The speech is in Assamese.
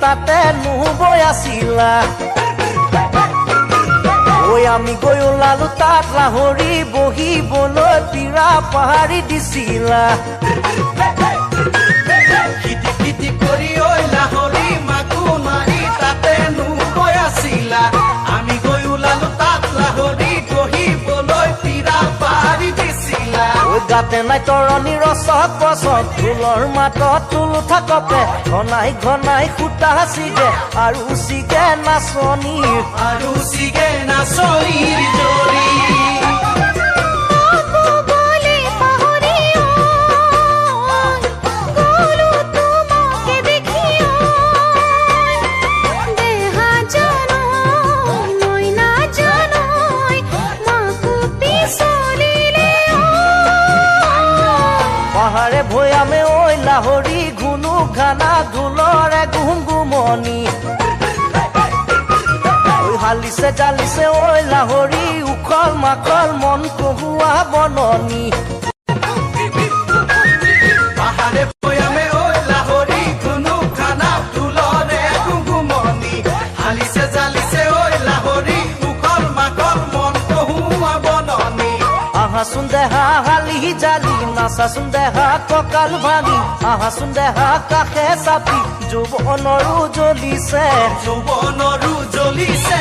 তাতে নুবৈ আছিলা ঐ আমি গৈ ওলালো তাত লাহৰি বহিবলৈ পীৰা পাহাৰি দিছিলা কিটি কিটি কৰি ঐ লাহৰি মাকো মাৰি তাতে নুবৈ আছিলা আমি গৈ ওলালো তাত লাহৰি বহিবলৈ পীৰা পাহাৰি দিছিলা ঐ গাতে নাই তৰণি ৰচক বচক ঢোলৰ মাতত টোল থাকতে ঘনাই ঘনাই সূতা চিগে আৰু চিগে নাচনীৰ জৰি পাহাৰে ভৈয়ামে ঐ লাহৰি ঘুনু ঘানা ঢোলৰে গুমগুমনি ঐ হালিছে জালিছে ঐ লাহৰি উখল মাখল মন কহুৱা বননি পাহাৰে ভৈয়ামে ঐ লাহৰি ধুনু খানা ঢোলৰে গুমগুমনি হালিছে জালিছে ঐ লাহৰি উখল মাখল মন কহুৱা বননি আহাচোন দেহা হালি জালি নাচাচোন দেহা কঁকাল ভাঙি আহাচোন দেহা কাষে চাপি যৌৱনৰো জ্বলিছে যৌৱনৰো জ্বলিছে